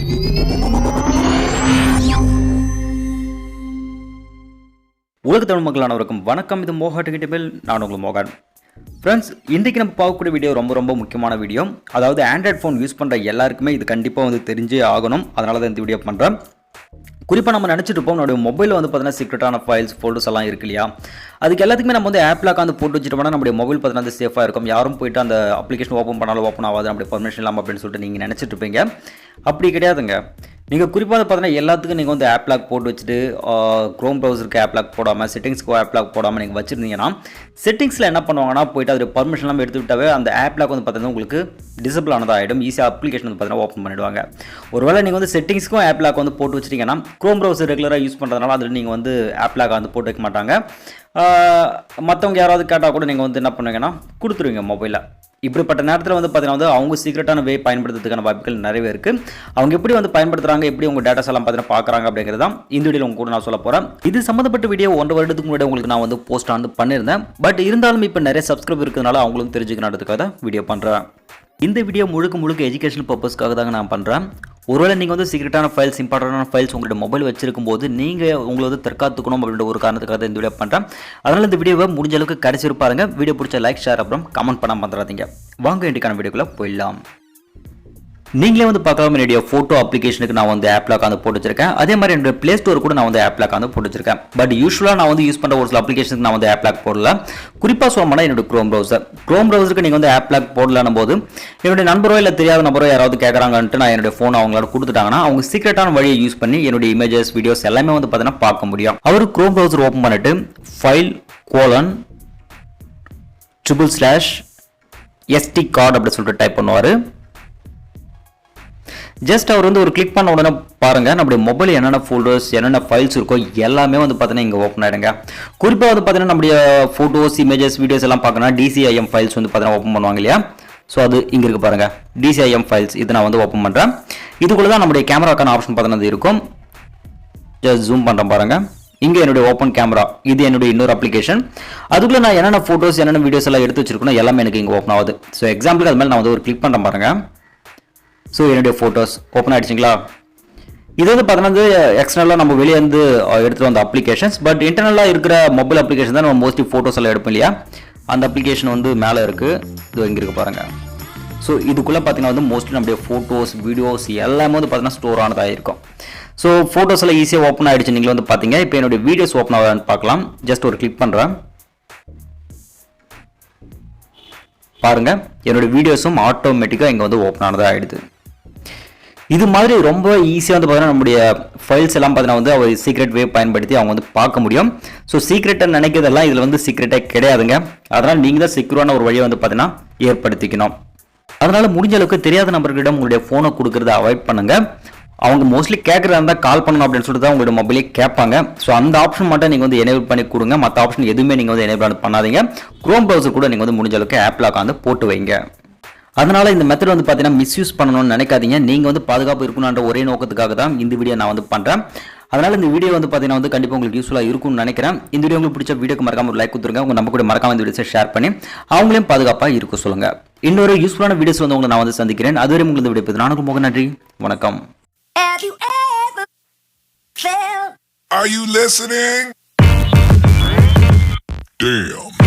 உலக தமிழ் மக்கள் அனைவருக்கும் வணக்கம். இது mohatechintamil. நான் உங்கள் மோகன். ஃப்ரெண்ட்ஸ், இன்றைக்கி நம்ம பார்க்கக்கூடிய வீடியோ ரொம்ப முக்கியமான வீடியோ. அதாவது ஆண்ட்ராய்ட் ஃபோன் யூஸ் பண்ணுற எல்லாருக்குமே இது கண்டிப்பாக தெரிஞ்சே ஆகணும். அதனால தான் இந்த வீடியோ பண்ணுறேன். குறிப்பாக நம்ம நினச்சிட்டு இருப்போம், நம்மளுடைய மொபைலில் பார்த்தீங்கன்னா சீக்ரெட்டான ஃபைல்ஸ் ஃபோல்டர்ஸ் எல்லாம் இருக்கு இல்லையா, அதுக்கு எல்லாத்துக்குமே நம்ம ஆப் லாக் போட்டு வச்சுட்டோம்னா நம்மளுடைய மொபைல் பார்த்தீங்கன்னா சேஃபாக இருக்கும். யாரும் போயிட்டு அந்த அப்ளிகேஷன் ஓப்பன் பண்ணாலும் ஓப்பன் ஆகாது, நம்மளுடைய பர்மிஷன் இல்லாமல் அப்படின்னு சொல்லிட்டு நீங்கள் நினச்சிட்டு இருப்பீங்க. அப்படி கிடையாதுங்க. நீங்கள் குறிப்பாக பார்த்தீங்கன்னா எல்லாத்துக்கும் நீங்கள் ஆப் லாக் போட்டு வச்சுட்டு க்ரோம் ப்ரௌசருக்கு ஆப் லாக் போடாமல், செட்டிங்ஸ்க்கு ஆப் லாக் போடாமல் நீங்கள் வச்சுருந்தீங்கன்னா செட்டிங்ஸில் என்ன பண்ணுவாங்கன்னா போயிட்டு அது பர்மிஷன் இல்லாமல் எடுத்துக்கிட்டாவே அந்த ஆப் லாக் பார்த்தீங்கன்னா உங்களுக்கு டிசபிள் ஆனதாக ஆகிடும். ஈஸியாக அப்ளிகேஷன் பார்த்தீங்கன்னா ஓப்பன் பண்ணிடுவாங்க. ஒருவேளை நீங்கள் செட்டிங்ஸ்க்கும் ஆப் லாக் போட்டு வச்சிட்டிங்கன்னா க்ரோம் ப்ரௌசர் ரெகுலராக யூஸ் பண்ணுறதுனால அதில் நீங்கள் ஆப் லாக் போட்டு வைக்க மாட்டாங்க. மற்றவங்க யாராவது கேட்டால் கூட நீங்கள் என்ன பண்ணுவீங்கன்னா கொடுத்துருவீங்க மொபைலில். இப்படிப்பட்ட நேரத்தில் பார்த்தீங்கன்னா அவங்க சீக்ரெட்டான வே பயன்படுத்துறதுக்கான வாய்ப்புகள் நிறையவே இருக்குது. அவங்க எப்படி பயன்படுத்துகிறாங்க, எப்படி உங்கள் டேட்டாஸ் எல்லாம் பார்த்தீங்கன்னா பார்க்குறாங்க அப்படிங்கிறது தான் இந்த வீடியோவில் உங்க கூட நான் சொல்ல போகிறேன். இது சம்மந்தப்பட்ட வீடியோ 1 வருடத்துக்கு முன்னாடி உங்களுக்கு நான் போஸ்ட் பண்ணியிருந்தேன். பட் இருந்தாலும் இப்போ நிறைய சப்ஸ்கிரைப் இருக்கிறதுனால அவங்களும் தெரிஞ்சுக்கணுன்றதுக்காக தான் வீடியோ பண்ணுறேன். இந்த வீடியோ முழுக்க எஜுகேஷனல் பர்பஸ்க்காக தாங்க நான் பண்ணுறேன். ஒருவேளை நீங்கள் சீக்ரெட்டான ஃபைல்ஸ், இம்பார்ட்டண்டான ஃபைல்ஸ் உங்களோட மொபைல் வச்சிருக்கும் போது நீங்கள் உங்களை தற்காத்துக்கணும் அப்படின்ற ஒரு காரணத்துக்காக இந்த வீடியோ பண்ணுறேன். அதனால் இந்த வீடியோவை முடிஞ்ச அளவுக்கு கடைசி இருப்பாருங்க. வீடியோ பிடிச்ச லைக், ஷேர், அப்புறம் கமெண்ட் பண்ணாமல் வந்துடாதீங்க. வாங்க இன்றைக்கான வீடியோக்குள்ளே போயிடலாம். நீங்களே பார்க்கலாம், என்னுடைய ஃபோட்டோ அப்ளிகேஷனுக்கு நான் ஆப் லாக் போட்டு வச்சிருக்கேன். அதே மாதிரி என்னுடைய ப்ளே ஸ்டோர் கூட நான் ஆப் லாக் போட்டு வச்சிருக்கேன். பட் யூஸ்வலாக நான் யூஸ் பண்ணுற ஒரு சில அப்ளிகேஷனுக்கு நான் ஆப் லாக் போடல. குறிப்பாக சொல்லணும்னா என்னுடைய க்ரோம் ப்ரௌசருக்கு நீங்கள் ஆப் லாக் போடலான்னு போது என்னுடைய நண்பரோ இல்லை தெரியாத நபரோ யாராவது கேட்குறாங்கன்ட்டு நான் என்னுடைய ஃபோன் அவங்களோட கொடுத்துட்டாங்கன்னா அவங்க சீக்ரெட்டான வழியை யூஸ் பண்ணி என்னுடைய இமேஜஸ், வீடியோஸ் எல்லாமே பார்த்தீங்கன்னா பார்க்க முடியும். அவர் க்ரோம் ப்ரௌசர் ஓப்பன் பண்ணிட்டு ஃபைல் : //SD கார்டு அப்படி சொல்லிட்டு டைப் பண்ணுவார். ஜஸ்ட் அவர் ஒரு கிளிக் பண்ண உடனே பாருங்க நம்முடைய மொபைல் என்னென்ன ஃபோல்டர்ஸ், என்னென்ன ஃபைல்ஸ் இருக்கோ எல்லாமே பார்த்தீங்கன்னா இங்கே ஓப்பன் ஆகிடுங்க. குறிப்பாக பார்த்தீங்கன்னா நம்முடைய ஃபோட்டோஸ், இமேஜஸ், வீடியோஸ் எல்லாம் பார்க்கணும்னா DCIM ஃபைல்ஸ் பார்த்தீங்கன்னா ஓப்பன் பண்ணுவாங்க இல்லையா. ஸோ அது இங்கே இருக்குது பாருங்கள், DCIM ஃபைல்ஸ். இது நான் ஓப்பன் பண்ணுறேன். இதுக்குள்ளே தான் நம்முடைய கேமராக்கான ஆப்ஷன் பார்த்தீங்கன்னா இருக்கும். ஜஸ்ட் ஜூம் பண்ணுறேன் பாருங்கள். இங்கே என்னுடைய ஓப்பன் கேமரா, இது என்னுடைய இன்னொரு அப்ளிகேஷன். அதுக்குள்ளே நான் என்னென்ன ஃபோட்டோஸ், என்னென்ன வீடியோஸ் எல்லாம் எடுத்து வச்சிருக்கணும் எல்லாமே எனக்கு இங்கே ஓப்பன் ஆகுது. ஸோ எக்ஸாம்பிளுக்கு அது மேலே நான் ஒரு கிளிக் பண்ணுறேன் பாருங்கள். ஸோ என்னுடைய ஃபோட்டோஸ் ஓப்பன் ஆகிடுச்சிங்களா. இது பார்த்தீங்கன்னா எக்ஸ்டர்னலாக நம்ம வெளியே எடுத்துகிட்டு வந்த அப்ளிகேஷன்ஸ். பட் இன்டர்னலாக இருக்கிற மொபைல் அப்ளிகேஷன் தான் நம்ம மோஸ்ட்லி ஃபோட்டோஸ் எல்லாம் எடுப்போம் இல்லையா. அந்த அப்ளிகேஷன் மேலே இருக்குது, இது இங்கே இருக்குது பாருங்கள். ஸோ இதுக்குள்ளே பார்த்தீங்கன்னா மோஸ்ட்லி நம்முடைய ஃபோட்டோஸ், வீடியோஸ் எல்லாமே பார்த்தீங்கன்னா ஸ்டோர் ஆனதாக இருக்கும். ஸோ ஃபோட்டோஸ் எல்லாம் ஈஸியாக ஓப்பன் ஆகிடுச்சு. நீங்கள் பார்த்தீங்க. இப்போ என்னுடைய வீடியோஸ் ஓப்பன் ஆகுதான்னு பார்க்கலாம். ஜஸ்ட் ஒரு கிளிக் பண்ணுறேன் பாருங்கள். என்னுடைய வீடியோஸும் ஆட்டோமேட்டிக்காக இங்கே ஓப்பன் ஆனதாக ஆகிடுது. இது மாதிரி ரொம்ப ஈஸியாக பார்த்தீங்கன்னா நம்முடைய ஃபைல்ஸ் எல்லாம் பார்த்தீங்கன்னா அவர் சீக்ரெட் வே பயன்படுத்தி அவங்க பார்க்க முடியும். ஸோ சீக்ரெட்டை நினைக்கிறதெல்லாம் இதில் சீக்ரெட்டே கிடையாதுங்க. அதனால் நீங்கள் தான் செக்யூரான ஒரு வழியை பார்த்தீங்கன்னா ஏற்படுத்திக்கணும். அதனால் முடிஞ்ச அளவுக்கு தெரியாத நபர்களிடம் உங்களுடைய ஃபோனை கொடுக்கறத அவாய்ட் பண்ணுங்கள். அவங்க மோஸ்ட்லி கேட்குறதா இருந்தால் கால் பண்ணணும் அப்படின்னு சொல்லிட்டு தான் உங்களோட மொபைலே கேட்பாங்க. ஸோ அந்த ஆப்ஷன் மட்டும் நீங்கள் எனேபிள் பண்ணி கொடுங்க. மற்ற ஆப்ஷன் எதுவுமே நீங்கள் எனேபிள் பண்ணாதீங்க. க்ரோம் ப்ரௌசர் கூட நீங்கள் முடிஞ்ச அளவுக்கு ஆப் லாக் போட்டு வைங்க. அதனால் இந்த மெத்தட் பார்த்தீங்கன்னா மிஸ்யூஸ் பண்ணணும்னு நினைக்காதீங்க. நீங்கள் பாதுகாப்பு இருக்கணுன்ற ஒரே நோக்கத்துக்காக தான் இந்த வீடியோ நான் பண்ணுறேன். அதனால் இந்த வீடியோ பார்த்தீங்கன்னா கண்டிப்பாக உங்களுக்கு யூஸ்ஃபுல்லாக இருக்கும்னு நினைக்கிறேன். இந்த வீடியோ உங்களுக்கு பிடிச்ச வீடியோக்கு மறக்காம ஒரு லைக் கொடுத்துருங்க. உங்கள் நம்ம கூட மறக்காம இந்த வீடியோஸை ஷேர் பண்ணி அவங்களையும் பாதுகாப்பாக இருக்க சொல்லுங்கள். இன்னொரு யூஸ்ஃபுல்லான வீடியோஸ் உங்களை நான் சந்திக்கிறேன். அதுவரை உங்களுக்கு இந்த வீடியோ நானும் மோகன். நன்றி, வணக்கம். Are you listening? Damn.